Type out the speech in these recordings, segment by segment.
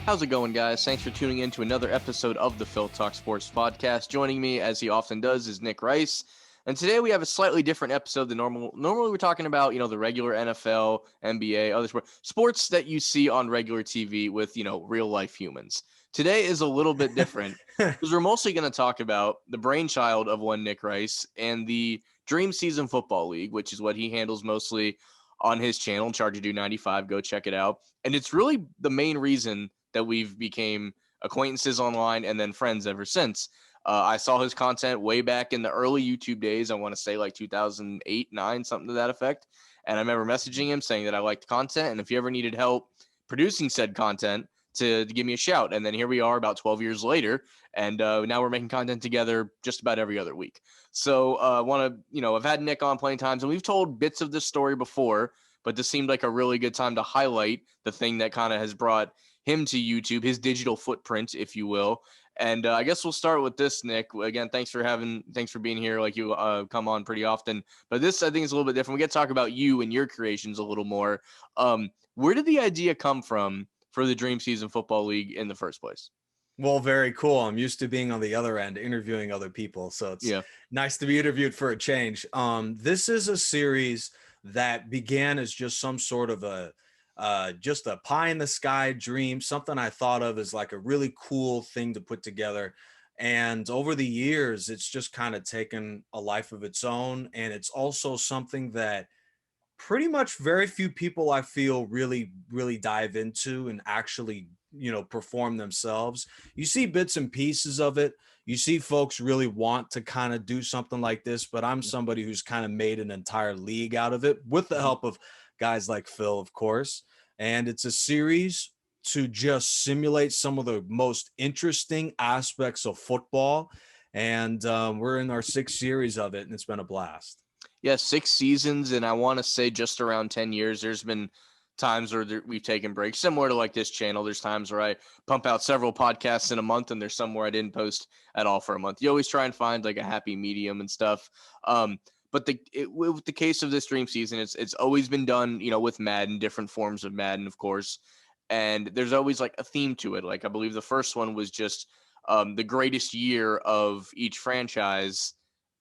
How's it going, guys? Thanks for tuning in to another episode of the Phil Talk Sports Podcast. Joining me, as he often does, is Nick Rice. And today we have a slightly different episode than normal. Normally we're talking about, the regular NFL, NBA, other sports that you see on regular TV with, real life humans. Today is a little bit different because we're mostly going to talk about the brainchild of one Nick Rice and the Dream Season Football League, which is what he handles mostly on his channel, ChargerDude95. Go check it out. And it's really the main reason that we've became acquaintances online and then friends ever since. I saw his content way back in the early YouTube days. I want to say like 2008, 9, something to that effect. And I remember messaging him saying that I liked content. And if you ever needed help producing said content, to give me a shout. And then here we are about 12 years later. And now we're making content together just about every other week. So I want to, I've had Nick on plenty of times and we've told bits of this story before, but this seemed like a really good time to highlight the thing that kind of has brought him to YouTube, his digital footprint, if you will. And I guess we'll start with this, Nick. Again, thanks for being here. Like you come on pretty often, but this I think is a little bit different. We get to talk about you and your creations a little more. Where did the idea come from for the Dream Season Football League in the first place? Well, very cool. I'm used to being on the other end, interviewing other people. So it's nice to be interviewed for a change. This is a series that began as just some sort of just a pie in the sky dream, something I thought of as like a really cool thing to put together. And over the years, it's just kind of taken a life of its own. And it's also something that pretty much very few people I feel really dive into and actually perform themselves. You see bits and pieces of it. You see folks really want to kind of do something like this, but I'm somebody who's kind of made an entire league out of it with the help of guys like Phil, of course. And it's a series to just simulate some of the most interesting aspects of football. And we're in our 6th series of it, and it's been a blast. Yeah, 6 seasons, and I want to say just around 10 years. There's been times where we've taken breaks, similar to like this channel. There's times where I pump out several podcasts in a month, and there's some where I didn't post at all for a month. You always try and find like a happy medium and stuff. But with the case of this Dream Season, it's always been done, with Madden, different forms of Madden, of course. And there's always like a theme to it. Like I believe the first one was just the greatest year of each franchise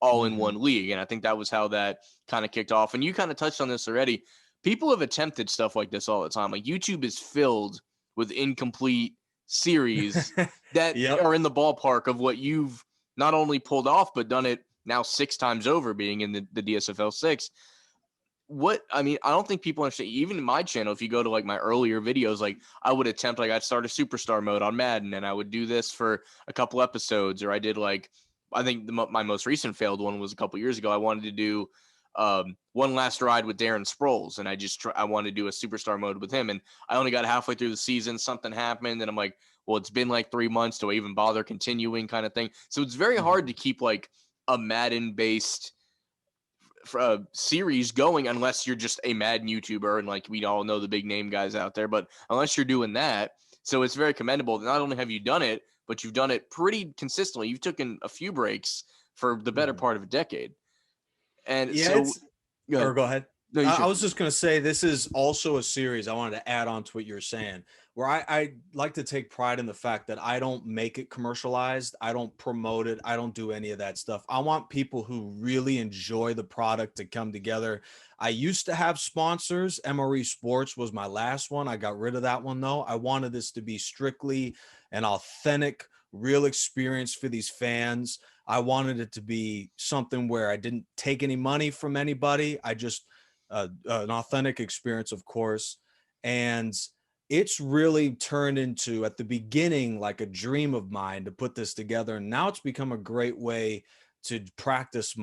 all in one league. And I think that was how that kind of kicked off. And you kind of touched on this already. People have attempted stuff like this all the time. Like YouTube is filled with incomplete series that are in the ballpark of what you've not only pulled off, but done it now 6 times over, being in the DSFL 6. I don't think people understand. Even in my channel, if you go to like my earlier videos, like I would attempt, like I'd start a superstar mode on Madden and I would do this for a couple episodes, or I did like, I think my most recent failed one was a couple years ago. I wanted to do one last ride with Darren Sproles, and I wanted to do a superstar mode with him, and I only got halfway through the season. Something happened, and I'm like, well, it's been like 3 months. Do I even bother continuing, kind of thing? So it's very hard to keep like a Madden-based series going unless you're just a Madden YouTuber, and like we all know the big name guys out there. But unless you're doing that, so it's very commendable. Not only have you done it, but you've done it pretty consistently. You've taken a few breaks for the better part of a decade. And go ahead. No, I was just going to say, this is also a series I wanted to add on to what you're saying, where I like to take pride in the fact that I don't make it commercialized. I don't promote it. I don't do any of that stuff. I want people who really enjoy the product to come together. I used to have sponsors. MRE Sports was my last one. I got rid of that one, though. I wanted this to be strictly an authentic, real experience for these fans. I wanted it to be something where I didn't take any money from anybody. I just an authentic experience, of course. And it's really turned into, at the beginning, like a dream of mine to put this together. And now it's become a great way to practice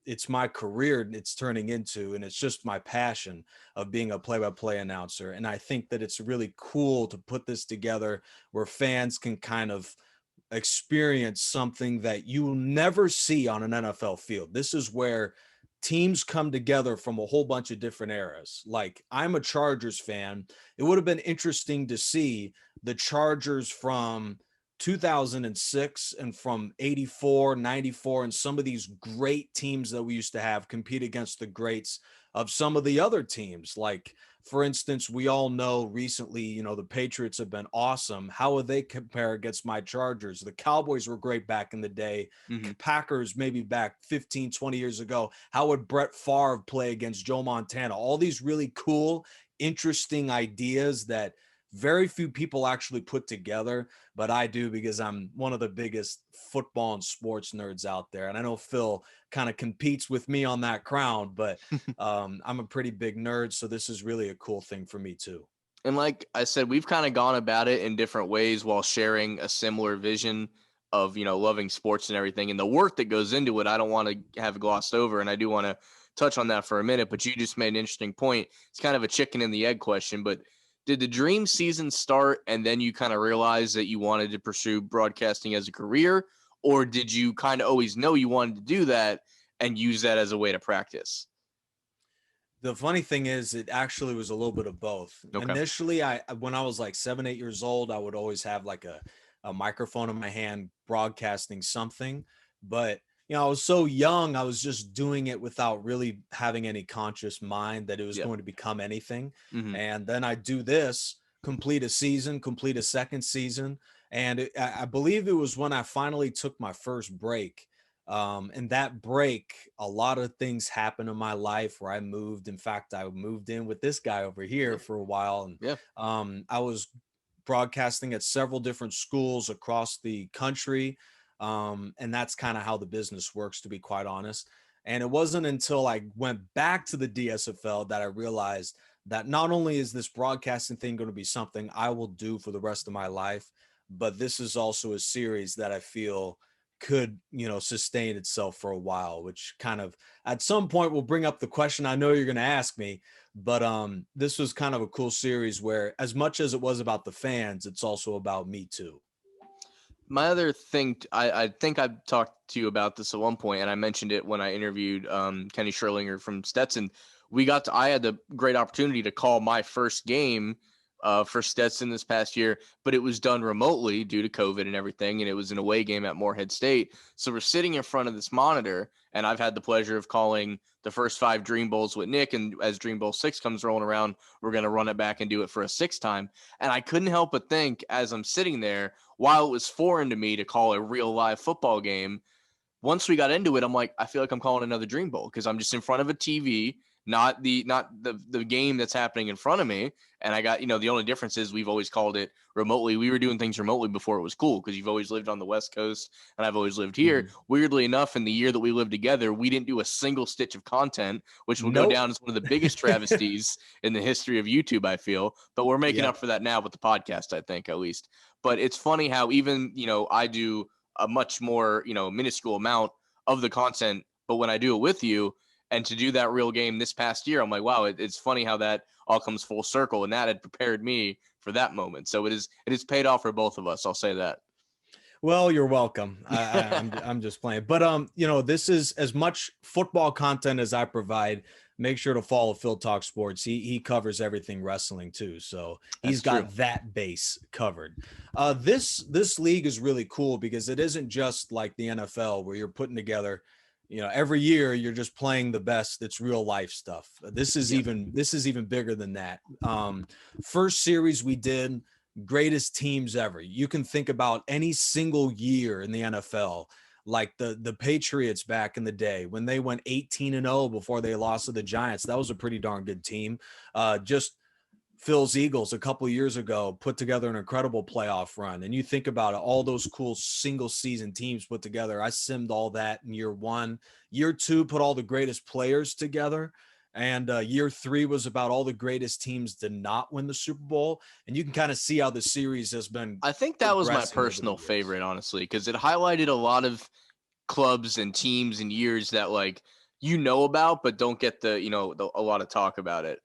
it's my career it's turning into, and it's just my passion of being a play-by-play announcer. And I think that it's really cool to put this together where fans can kind of experience something that you will never see on an NFL field. This is where teams come together from a whole bunch of different eras. Like, I'm a Chargers fan. It would have been interesting to see the Chargers from 2006 and from 84, 94, and some of these great teams that we used to have compete against the greats of some of the other teams. Like, for instance, we all know recently, the Patriots have been awesome. How would they compare against my Chargers? The Cowboys were great back in the day. Mm-hmm. Packers maybe back 15, 20 years ago. How would Brett Favre play against Joe Montana? All these really cool, interesting ideas that very few people actually put together, but I do because I'm one of the biggest football and sports nerds out there. And I know Phil kind of competes with me on that crown, but I'm a pretty big nerd. So this is really a cool thing for me too. And like I said, we've kind of gone about it in different ways while sharing a similar vision of, loving sports and everything. And the work that goes into it, I don't want to have glossed over. And I do want to touch on that for a minute, but you just made an interesting point. It's kind of a chicken and the egg question, but did the dream season start and then you kind of realized that you wanted to pursue broadcasting as a career? Or did you kind of always know you wanted to do that and use that as a way to practice? The funny thing is, it actually was a little bit of both. Okay. Initially, when I was like 7, 8 years old, I would always have like a microphone in my hand broadcasting something. But, I was so young, I was just doing it without really having any conscious mind that it was Yeah. going to become anything. Mm-hmm. And then I do this, complete a season, complete a second season. And I believe it was when I finally took my first break. And that break, a lot of things happened in my life where I moved. In fact, I moved in with this guy over here for a while. And Yeah. I was broadcasting at several different schools across the country. And that's kind of how the business works, to be quite honest. And it wasn't until I went back to the DSFL that I realized that not only is this broadcasting thing going to be something I will do for the rest of my life, but this is also a series that I feel could, sustain itself for a while, which kind of at some point will bring up the question I know you're going to ask me. But this was kind of a cool series where, as much as it was about the fans, it's also about me too. My other thing, I think I talked to you about this at one point, and I mentioned it when I interviewed Kenny Scherlinger from Stetson. I had the great opportunity to call my first game for Stetson this past year, but it was done remotely due to COVID and everything, and it was an away game at Morehead State. So we're sitting in front of this monitor, and I've had the pleasure of calling the first 5 Dream Bowls with Nick, and as Dream Bowl 6 comes rolling around, we're going to run it back and do it for a 6th time. And I couldn't help but think, as I'm sitting there, while it was foreign to me to call a real live football game, once we got into it, I'm like, I feel like I'm calling another Dream Bowl because I'm just in front of a TV, not the game that's happening in front of me. And I got, the only difference is we've always called it remotely. We were doing things remotely before it was cool because you've always lived on the West Coast and I've always lived here. Mm-hmm. Weirdly enough, in the year that we lived together, we didn't do a single stitch of content, which will go Nope. down as one of the biggest travesties in the history of YouTube, I feel. But we're making Yep. up for that now with the podcast, I think, at least. But it's funny how even, I do a much more, minuscule amount of the content, but when I do it with you and to do that real game this past year, I'm like, wow, it's funny how that all comes full circle, and that had prepared me for that moment. So it is paid off for both of us. I'll say that. Well, you're welcome. I'm just playing, but this is as much football content as I provide. Make sure to follow Phil Talk Sports. He covers everything wrestling too, so he's got that base covered. This league is really cool because it isn't just like the NFL where you're putting together, every year you're just playing the best. It's real life stuff. This is even bigger than that. First series we did, greatest teams ever. You can think about any single year in the NFL, like the Patriots back in the day when they went 18-0 before they lost to the Giants. That was a pretty darn good team. Just Phil's Eagles a couple years ago put together an incredible playoff run. And you think about it, all those cool single season teams put together. I simmed all that in year 1. Year 2 put all the greatest players together. And year 3 was about all the greatest teams did not win the Super Bowl. And you can kind of see how the series has been. I think that was my personal favorite, honestly, because it highlighted a lot of clubs and teams and years that about, but don't get a lot of talk about it.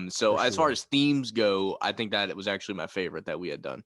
So as far as themes go, I think that it was actually my favorite that we had done.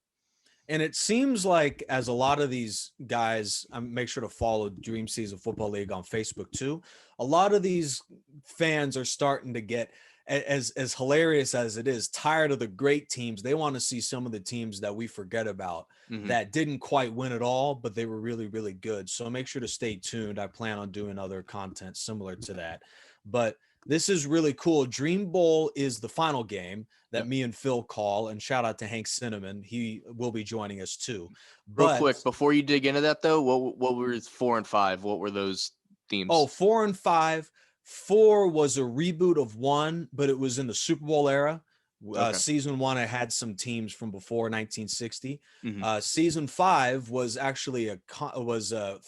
And it seems like, as a lot of these guys, make sure to follow Dream Season Football League on Facebook too. A lot of these fans are starting to get, as hilarious as it is, tired of the great teams. They want to see some of the teams that we forget about that didn't quite win it all, but they were really, really good. So make sure to stay tuned. I plan on doing other content similar to that. But this is really cool. Dream Bowl is the final game that Yep. me and Phil call, and shout out to Hank Cinnamon. He will be joining us too. Real But quick, before you dig into that though, what were 4 and 5? What were those themes? 4 and 5. 4 was a reboot of 1, but it was in the Super Bowl era. Okay. Season 1, I had some teams from before 1960. Mhm. Season 5 was actually a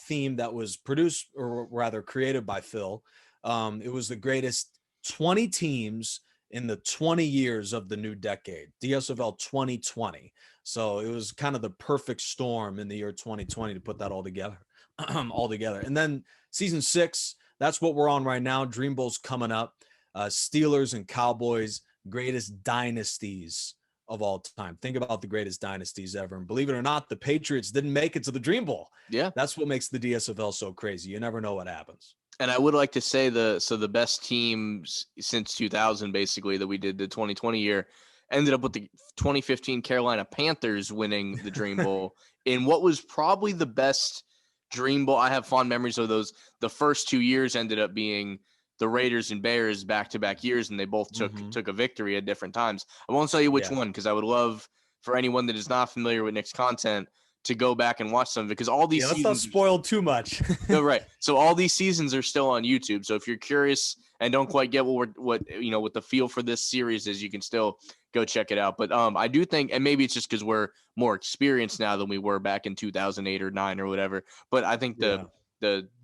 theme that was produced, or rather created by Phil. It was the greatest 20 teams in the 20 years of the new decade, DSFL 2020. So it was kind of the perfect storm in the year 2020 to put that all together. And then season 6, that's what we're on right now. Dream Bowl's coming up. Steelers and Cowboys, greatest dynasties of all time. Think about the greatest dynasties ever. And believe it or not, the Patriots didn't make it to the Dream Bowl. Yeah. That's what makes the DSFL so crazy. You never know what happens. And I would like to say the best teams since 2000, basically, that we did the 2020 year, ended up with the 2015 Carolina Panthers winning the Dream Bowl in what was probably the best Dream Bowl. I have fond memories of those. The first 2 years ended up being the Raiders and Bears back-to-back years, and they both took a victory at different times. I won't tell you which one, because I would love for anyone that is not familiar with Nick's content to go back and watch some, because all these let's not seasons spoil too much. no, right. So all these seasons are still on YouTube. So if you're curious and don't quite get what the feel for this series is, you can still go check it out. But I do think, and maybe it's just because we're more experienced now than we were back in 2008 or 9 or whatever. But I think the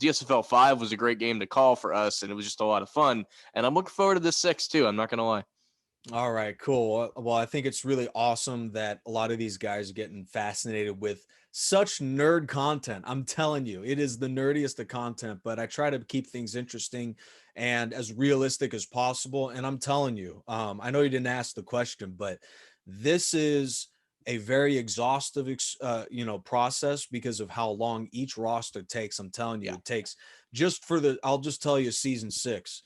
DSFL 5 was a great game to call for us, and it was just a lot of fun. And I'm looking forward to this 6 too. I'm not gonna lie. All right, cool. Well, I think it's really awesome that a lot of these guys are getting fascinated with such nerd content. I'm telling you, it is the nerdiest of content, but I try to keep things interesting and as realistic as possible. And I'm telling you, I know you didn't ask the question, but this is a very exhaustive, process because of how long each roster takes. I'm telling you, it takes I'll just tell you, season 6,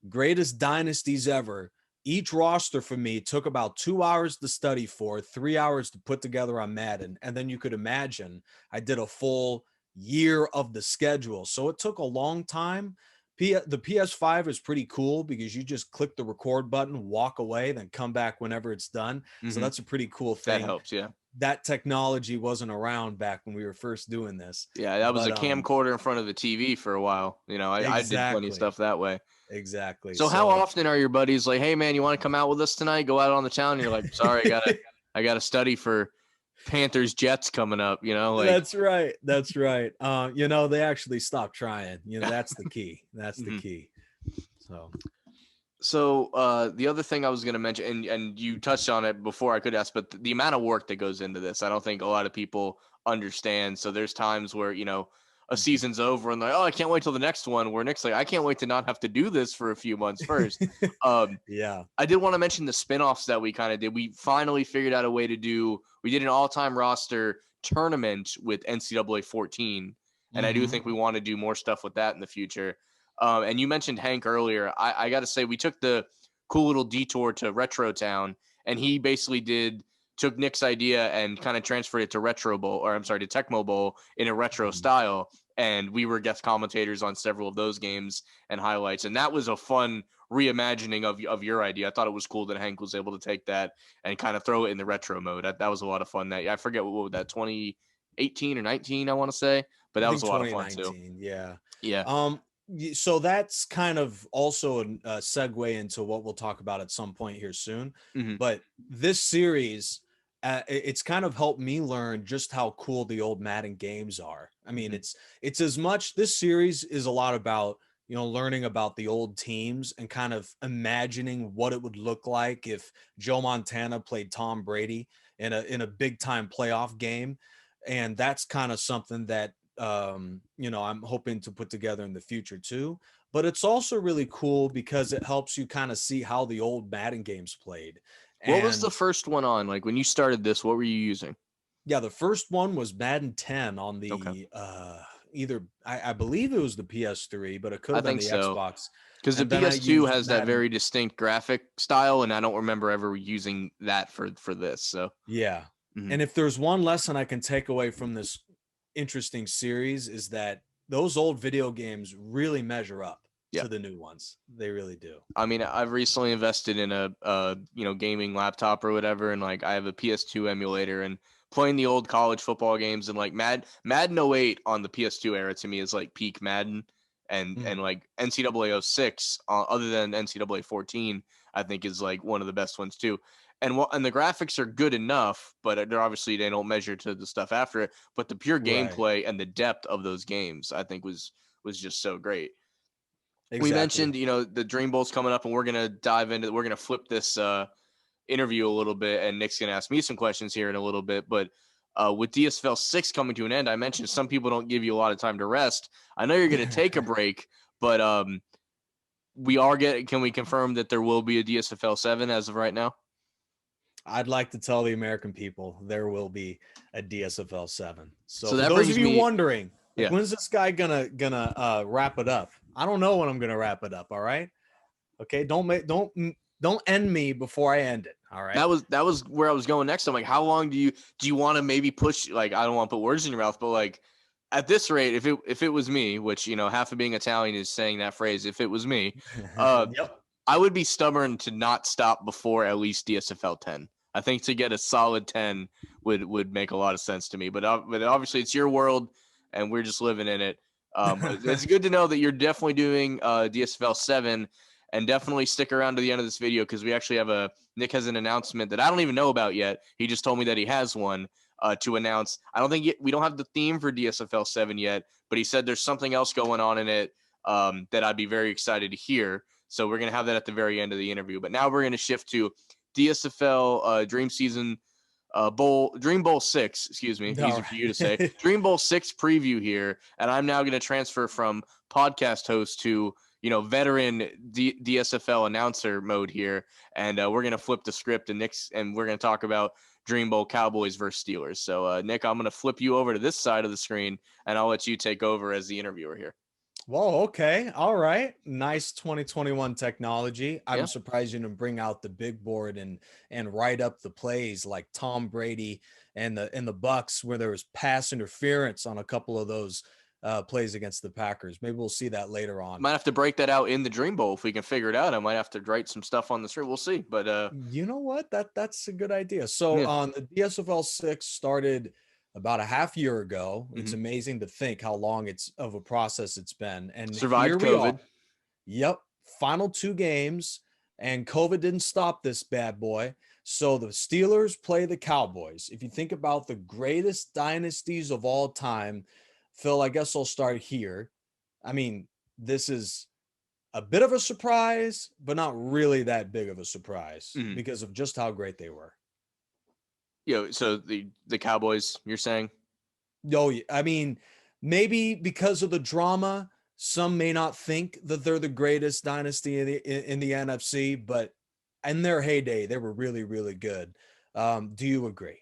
greatest dynasties ever. Each roster for me took about 2 hours to study for, 3 hours to put together on Madden. And then you could imagine I did a full year of the schedule. So it took a long time. The PS5 is pretty cool because you just click the record button, walk away, then come back whenever it's done. So that's a pretty cool thing. That helps, yeah. That technology wasn't around back when we were first doing this. Yeah, that was a camcorder in front of the TV for a while. I did plenty of stuff that way. Exactly. So how often are your buddies like, hey man, you want to come out with us tonight? Go out on the town. And you're like, sorry, I gotta study for Panthers Jets coming up. That's right. They actually stopped trying. That's the key. That's the key. So the other thing I was going to mention, and you touched on it before I could ask, but the amount of work that goes into this, I don't think a lot of people understand. So there's times where, a season's over and like, oh, I can't wait till the next one, where Nick's like, I can't wait to not have to do this for a few months first. Yeah. I did want to mention the spinoffs that we kind of did. We finally figured out a way to we did an all-time roster tournament with NCAA 14. And I do think we want to do more stuff with that in the future. And you mentioned Hank earlier. I got to say, we took the cool little detour to Retro Town, and he basically took Nick's idea and kind of transferred it to to Tecmo Bowl in a retro style. And we were guest commentators on several of those games and highlights. And that was a fun reimagining of your idea. I thought it was cool that Hank was able to take that and kind of throw it in the retro mode. That was a lot of fun. I forget what was that, 2018 or 19, I want to say, but that was a lot of fun too. Yeah. Yeah. So that's kind of also a segue into what we'll talk about at some point here soon. But this series, it's kind of helped me learn just how cool the old Madden games are. I mean, it's as much, this series is a lot about, learning about the old teams and kind of imagining what it would look like if Joe Montana played Tom Brady in a big time playoff game. And that's kind of something that, I'm hoping to put together in the future too. But it's also really cool because it helps you kind of see how the old Madden games played. What was the first one on? Like when you started this, what were you using? Yeah, the first one was Madden 10 on the I believe it was the PS3, but it could have been the Xbox. Because the PS2 has that very distinct graphic style, and I don't remember ever using that for this. So yeah. And if there's one lesson I can take away from this interesting series, is that those old video games really measure up. Yeah. to the new ones. They really do. I mean, I've recently invested in a gaming laptop or whatever, and like I have a PS2 emulator, and playing the old college football games and like Madden '08 on the PS2 era to me is like peak Madden, and like NCAA '06 other than NCAA 14 I think is like one of the best ones too. And the graphics are good enough, but they're obviously they don't measure to the stuff after it. But the pure Right. gameplay and the depth of those games, I think was just so great. We Exactly. mentioned, the Dream Bowl's coming up, and we're gonna we're gonna flip this interview a little bit, and Nick's gonna ask me some questions here in a little bit. But with DSFL 6 coming to an end, I mentioned some people don't give you a lot of time to rest. I know you're gonna take a break, but can we confirm that there will be a DSFL 7 as of right now? I'd like to tell the American people there will be a DSFL 7. So So for that those of brings you me, wondering, like, yeah, when's this guy gonna wrap it up? I don't know when I'm gonna wrap it up. All right. Okay. Don't end me before I end it. All right. that was where I was going next. I'm like, how long do you want to maybe push? Like, I don't want to put words in your mouth, but like at this rate, if it was me, which half of being Italian is saying that phrase, if it was me, Yep. I would be stubborn to not stop before at least DSFL 10. I think to get a solid 10 would make a lot of sense to me. But obviously it's your world, and we're just living in it. But it's good to know that you're definitely doing DSFL 7, and definitely stick around to the end of this video because we actually have Nick has an announcement that I don't even know about yet. He just told me that he has one to announce. I don't think we don't have the theme for DSFL 7 yet, but he said there's something else going on in it that I'd be very excited to hear. So we're going to have that at the very end of the interview. But now we're going to shift to DSFL Dream Bowl 6, excuse me, All easy for you to say. right. Dream Bowl 6 preview here. And I'm now going to transfer from podcast host to, veteran DSFL announcer mode here. And we're going to flip the script and we're going to talk about Dream Bowl Cowboys versus Steelers. So, Nick, I'm going to flip you over to this side of the screen, and I'll let you take over as the interviewer here. Whoa, okay. All right. Nice 2021 technology. I'm Yeah. surprised you didn't bring out the big board and write up the plays like Tom Brady and the Bucks, where there was pass interference on a couple of those plays against the Packers. Maybe we'll see that later on. Might have to break that out in the Dream Bowl if we can figure it out. I might have to write some stuff on the screen. We'll see. But You know what? That's a good idea. So yeah. the DSFL 6 started about a half year ago. It's Mm-hmm. amazing to think how long it's of a process it's been. And Survived here we COVID. are. Yep. Final 2 games, and COVID didn't stop this bad boy. So the Steelers play the Cowboys. If you think about the greatest dynasties of all time, Phil, I guess I'll start here. I mean, this is a bit of a surprise, but not really that big of a surprise Mm-hmm. because of just how great they were. So the Cowboys, you're saying? No, I mean, maybe because of the drama, some may not think that they're the greatest dynasty in the NFC, but in their heyday, they were really, really good. Do you agree?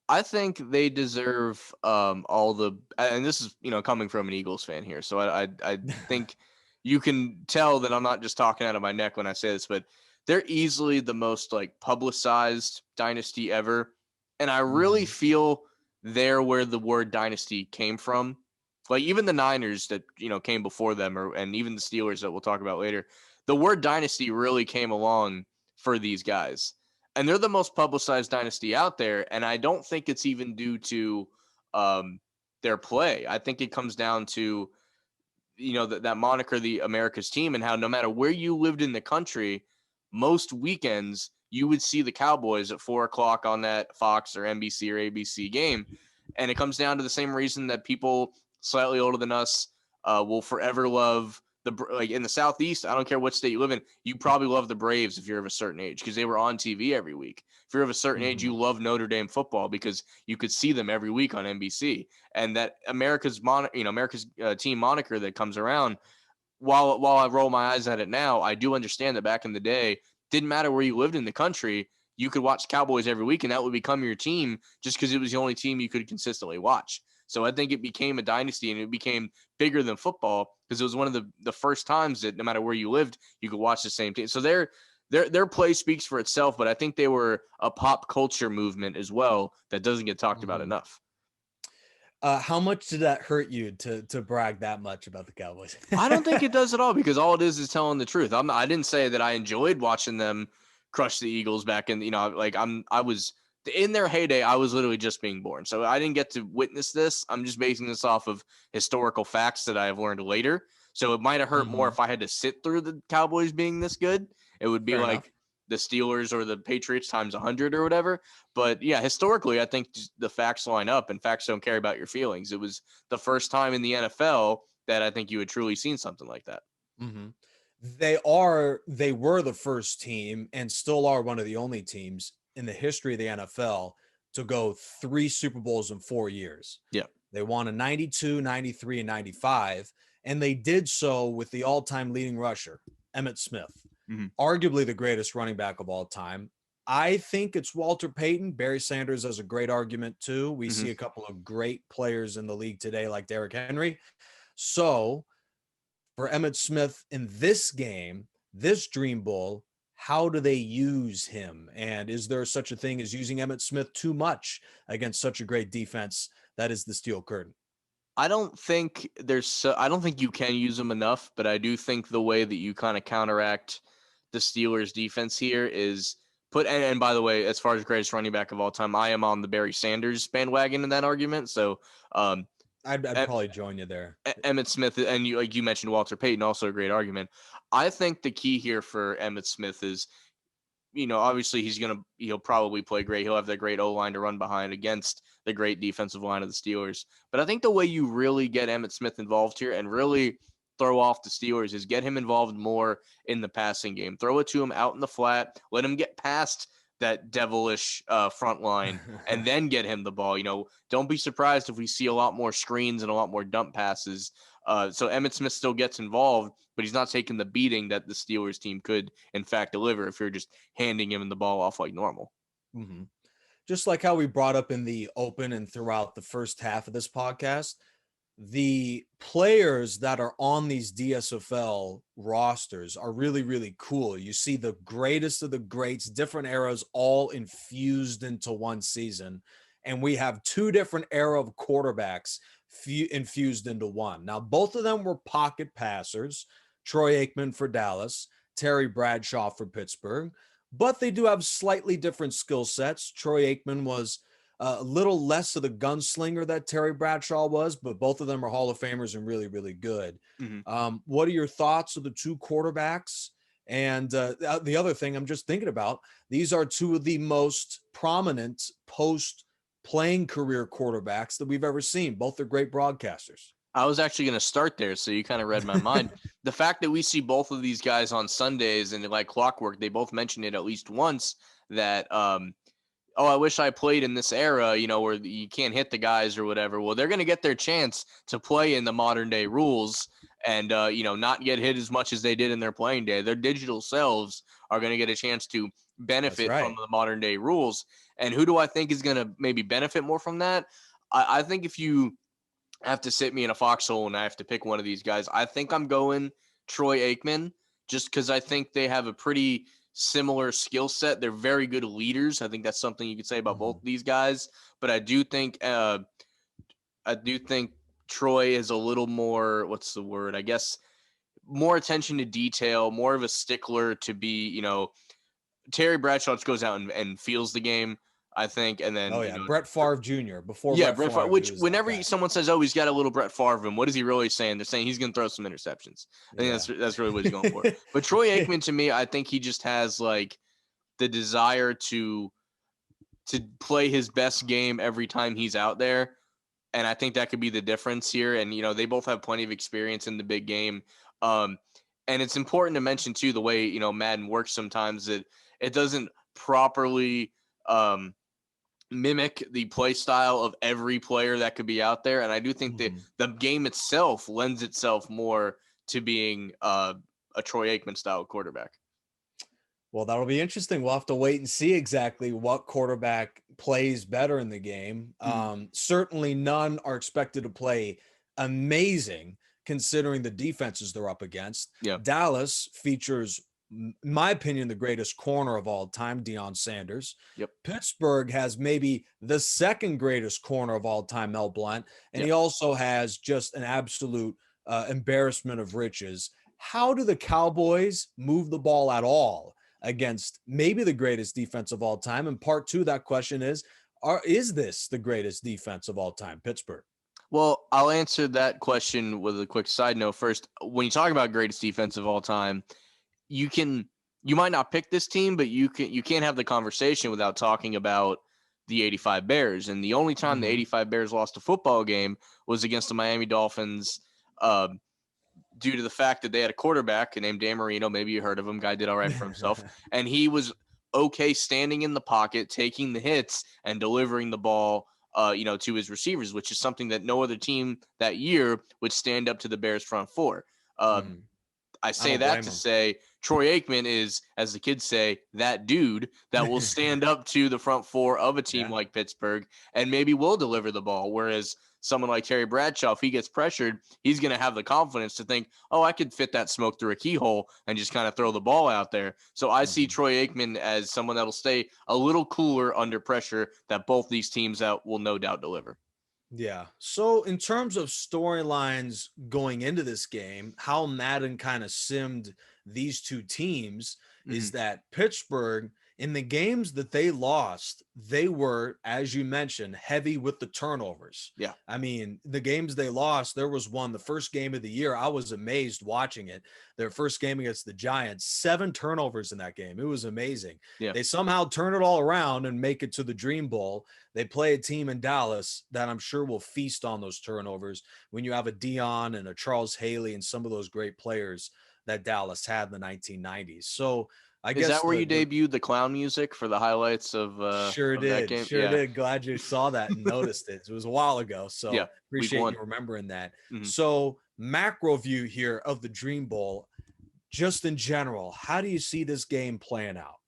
I think they deserve all the, and this is coming from an Eagles fan here, so I think you can tell that I'm not just talking out of my neck when I say this, but they're easily the most like publicized dynasty ever, and I really feel they're where the word dynasty came from. Like even the Niners that came before them, and even the Steelers that we'll talk about later, the word dynasty really came along for these guys, and they're the most publicized dynasty out there. And I don't think it's even due to their play. I think it comes down to that moniker, the America's team, and how no matter where you lived in the country, most weekends you would see the Cowboys at 4:00 on that Fox or NBC or ABC game. And it comes down to the same reason that people slightly older than us will forever love like in the Southeast. I don't care what state you live in. You probably love the Braves if you're of a certain age because they were on TV every week. If you're of a certain age, you love Notre Dame football because you could see them every week on NBC. And that America's team moniker that comes around. While I roll my eyes at it now, I do understand that back in the day, didn't matter where you lived in the country, you could watch Cowboys every week, and that would become your team just because it was the only team you could consistently watch. So I think it became a dynasty, and it became bigger than football because it was one of the first times that no matter where you lived, you could watch the same team. So their play speaks for itself, but I think they were a pop culture movement as well that doesn't get talked about enough. How much did that hurt you to brag that much about the Cowboys? I don't think it does at all because all it is telling the truth. I didn't say that I enjoyed watching them crush the Eagles back in, like I was in their heyday. I was literally just being born. So I didn't get to witness this. I'm just basing this off of historical facts that I have learned later. So it might have hurt more if I had to sit through the Cowboys being this good. It would be Fair like enough. the Steelers or the Patriots times 100 or whatever. But yeah, historically, I think the facts line up and facts don't care about your feelings. It was the first time in the NFL that I think you had truly seen something like that. Mm-hmm. They were the first team and still are one of the only teams in the history of the NFL to go 3 Super Bowls in 4 years. Yeah. They won in 92, 93, and 95, and they did so with the all-time leading rusher, Emmitt Smith, arguably the greatest running back of all time. I think it's Walter Payton. Barry Sanders has a great argument too. We see a couple of great players in the league today like Derrick Henry. So for Emmitt Smith in this game, this Dream Bowl, how do they use him? And is there such a thing as using Emmitt Smith too much against such a great defense that is the Steel Curtain? I don't think I don't think you can use him enough, but I do think the way that you kind of counteract the Steelers defense here is and by the way, as far as greatest running back of all time, I am on the Barry Sanders bandwagon in that argument. So I'd probably join you there. Emmitt Smith, and you mentioned Walter Payton, also a great argument. I think the key here for Emmitt Smith is, obviously he'll probably play great. He'll have that great O-line to run behind against the great defensive line of the Steelers. But I think the way you really get Emmitt Smith involved here and really throw off the Steelers is get him involved more in the passing game. Throw it to him out in the flat. Let him get past that devilish front line and then get him the ball. Don't be surprised if we see a lot more screens and a lot more dump passes. So Emmitt Smith still gets involved, but he's not taking the beating that the Steelers team could, in fact, deliver if you're just handing him the ball off like normal. Mm-hmm. Just like how we brought up in the open and throughout the first half of this podcast, the players that are on these DSFL rosters are really, really cool. You see the greatest of the greats, different eras, all infused into one season. And we have 2 different era of quarterbacks infused into one. Now, both of them were pocket passers. Troy Aikman for Dallas, Terry Bradshaw for Pittsburgh, but they do have slightly different skill sets. Troy Aikman was a little less of the gunslinger that Terry Bradshaw was, but both of them are Hall of Famers and really, really good. What are your thoughts of the 2 quarterbacks? And the other thing I'm just thinking about, these are 2 of the most prominent post-playing career quarterbacks that we've ever seen. Both are great broadcasters. I was actually going to start there, so you kind of read my mind. The fact that we see both of these guys on Sundays and like clockwork, they both mentioned it at least once that I wish I played in this era, where you can't hit the guys or whatever. Well, they're going to get their chance to play in the modern day rules and, not get hit as much as they did in their playing day. Their digital selves are going to get a chance to benefit from the modern day rules. And who do I think is going to maybe benefit more from that? I think if you have to sit me in a foxhole and I have to pick one of these guys, I think I'm going Troy Aikman just because I think they have a pretty similar skill set. They're very good leaders. I think that's something you could say about both of these guys. But I do think Troy is a little more, what's the word? I guess more attention to detail, more of a stickler to be, Terry Bradshaw just goes out and feels the game, I think. And then, Brett Favre Jr. before Brett Favre, Favre, which whenever someone says, "Oh, he's got a little Brett Favre in him," what is he really saying? They're saying he's going to throw some interceptions. I think that's really what he's going for. But Troy Aikman, to me, I think he just has like the desire to play his best game every time he's out there, and I think that could be the difference here. And they both have plenty of experience in the big game. And it's important to mention too the way Madden works sometimes that it doesn't properly mimic the play style of every player that could be out there. And I do think that the game itself lends itself more to being a Troy Aikman style quarterback. Well, that'll be interesting. We'll have to wait and see exactly what quarterback plays better in the game. Certainly none are expected to play amazing considering the defenses they're up against. Yeah. Dallas features in my opinion, the greatest corner of all time, Deion Sanders. Yep. Pittsburgh has maybe the second greatest corner of all time, Mel Blount. And Yeah. he also has just an absolute embarrassment of riches. How do the Cowboys move the ball at all against maybe the greatest defense of all time? And part two of that question is this the greatest defense of all time, Pittsburgh? Well, I'll answer that question with a quick side note first. When you talk about greatest defense of all time, you can you might not pick this team, but you can't have the conversation without talking about the 85 Bears. And the only time the Mhm. 85 Bears lost a football game was against the Miami Dolphins, due to the fact that they had a quarterback named Dan Marino. Maybe you heard of him. Guy did all right for himself. And he was okay standing in the pocket, taking the hits, and delivering the ball to his receivers, which is something that no other team that year would stand up to the Bears front four. Mhm. I I say don't that blame to him. say Troy Aikman is, as the kids say, that dude that will stand up to the front four of a team Yeah. like Pittsburgh and maybe will deliver the ball. Whereas someone like Terry Bradshaw, if he gets pressured, he's going to have the confidence to think, oh, I could fit that smoke through a keyhole and just kind of throw the ball out there. So I see Mhm. Troy Aikman as someone that'll stay a little cooler under pressure that both these teams out will no doubt deliver. Yeah. So, in terms of storylines going into this game, how Madden kind of simmed these two teams is Mm-hmm. that Pittsburgh, in the games that they lost, they were, as you mentioned, heavy with the turnovers. Yeah. I mean, the games they lost, there was one, the first game of the year. I was amazed watching it. Their first game against the Giants, 7 turnovers in that game. It was amazing. Yeah. They somehow turn it all around and make it to the Dream Bowl. They play a team in Dallas that I'm sure will feast on those turnovers when you have a Dion and a Charles Haley and some of those great players that Dallas had in the 1990s. So I Is guess that where you the debuted the clown music for the highlights of that game? sure Yeah. did. Glad you saw that and noticed it. It was a while ago, Yeah. so Week appreciate one. you remembering that. Mhm. So macro view here of the Dream Bowl, just in general, how do you see this game playing out?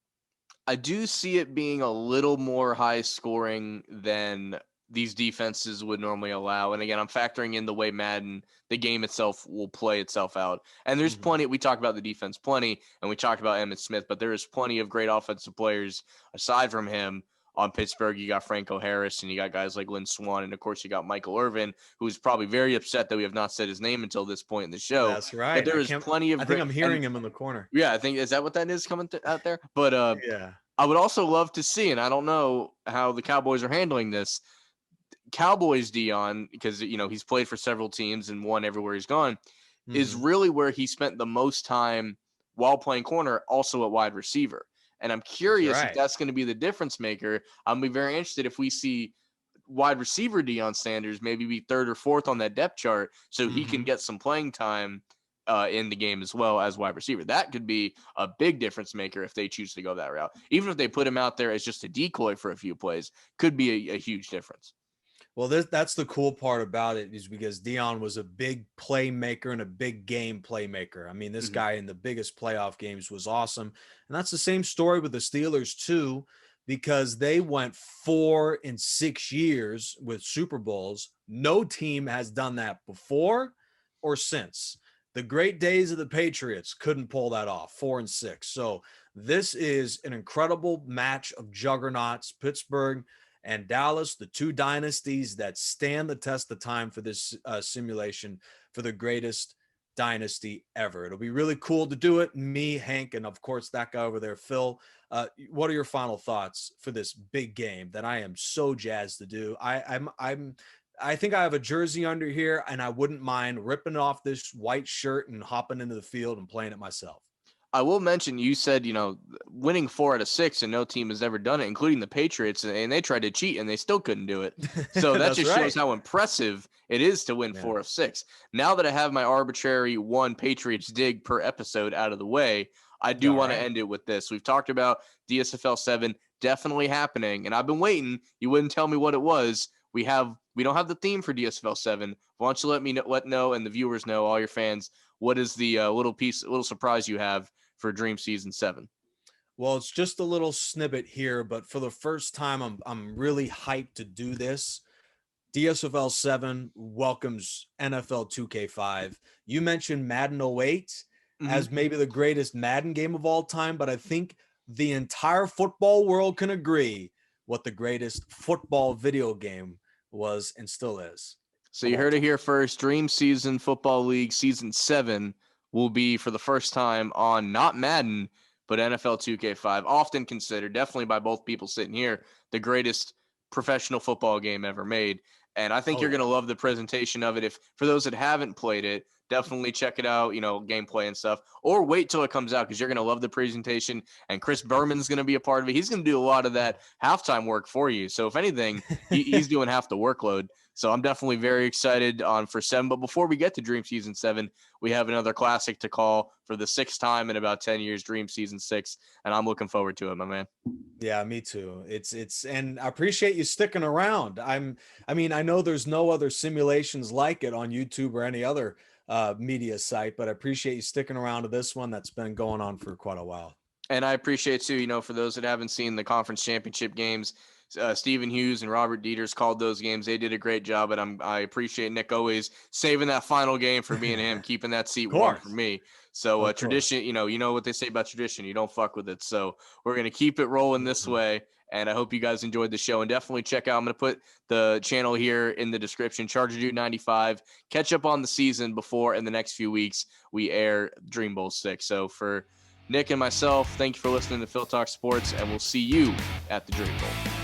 I do see it being a little more high scoring than these defenses would normally allow. And again, I'm factoring in the way Madden, the game itself, will play itself out. And there's Mhm. plenty, we talk about the defense plenty, and we talked about Emmitt Smith, but there is plenty of great offensive players aside from him on Pittsburgh. You got Franco Harris, and you got guys like Lynn Swan, and of course, you got Michael Irvin, who's probably very upset that we have not said his name until this point in the show. That's But right. there is plenty of I think great, I'm and hearing him in the corner. yeah, I think is that what that is coming out there. But Yeah. I would also love to see, and I don't know how the Cowboys are handling this. Cowboys Dion, because he's played for several teams and won everywhere he's gone, is Mhm. really where he spent the most time while playing corner, also at wide receiver. And I'm That's curious if right. that's going to be the difference maker. I'll be very interested if we see wide receiver Deion Sanders maybe be third or fourth on that depth chart so he can Mhm. get some playing time in the game as well as wide receiver. That could be a big difference maker if they choose to go that route. Even if they put him out there as just a decoy for a few plays, could be a huge difference. Well, that's the cool part about it is because Dion was a big playmaker and a big game playmaker. I mean, this Mm-hmm. guy in the biggest playoff games was awesome. And that's the same story with the Steelers too, because they went 4 in 6 years with Super Bowls. No team has done that before or since. The great days of the Patriots couldn't pull that off, 4 and 6. So this is an incredible match of juggernauts. Pittsburgh and Dallas, the two dynasties that stand the test of time for this simulation for the greatest dynasty ever. It'll be really cool to do it. Me, Hank, and of course that guy over there, Phil. What are your final thoughts for this big game that I am so jazzed to do? I think I have a jersey under here, and I wouldn't mind ripping off this white shirt and hopping into the field and playing it myself. I will mention you said, winning 4 out of 6 and no team has ever done it, including the Patriots, and they tried to cheat and they still couldn't do it. So that That's just shows right. how impressive it is to win Yeah. 4 of 6. Now that I have my arbitrary one Patriots dig per episode out of the way, I do All want to right. end it with this. We've talked about DSFL 7 definitely happening, and I've been waiting. You wouldn't tell me what it was. We don't have the theme for DSFL 7. Why don't you let know and the viewers know, all your fans, what is the little surprise you have for Dream Season 7? Well, it's just a little snippet here, but for the first time, I'm really hyped to do this. DSFL 7 welcomes NFL 2K5. You mentioned Madden '08. as maybe the greatest Madden game of all time, but I think the entire football world can agree what the greatest football video game was and still is. So you heard it here first. Dream Season Football League Season 7 will be for the first time on not Madden, but NFL 2K5. Often considered, definitely by both people sitting here, the greatest professional football game ever made. And I think you're going to love the presentation of it. If for those that haven't played it, definitely check it out, gameplay and stuff, or wait till it comes out because you're going to love the presentation. And Chris Berman's going to be a part of it. He's going to do a lot of that halftime work for you. So if anything, he's doing half the workload. So I'm definitely very excited for 7. But before we get to Dream Season 7, we have another classic to call for the 6th time in about 10 years, Dream Season 6. And I'm looking forward to it, my man. Yeah, me too. It's and I appreciate you sticking around. I know there's no other simulations like it on YouTube or any other media site, but I appreciate you sticking around to this one that's been going on for quite a while. And I appreciate too, for those that haven't seen the conference championship games, Stephen Hughes and Robert Dieters called those games. They did a great job, and I appreciate Nick always saving that final game for me and him, keeping that seat warm for me. So tradition, you know what they say about tradition, you don't fuck with it. So we're going to keep it rolling this way. And I hope you guys enjoyed the show, and definitely check out. I'm going to put the channel here in the description, ChargerDude95. Catch up on the season before in the next few weeks we air Dream Bowl 6. So for Nick and myself, thank you for listening to Phil Talk Sports, and we'll see you at the Dream Bowl.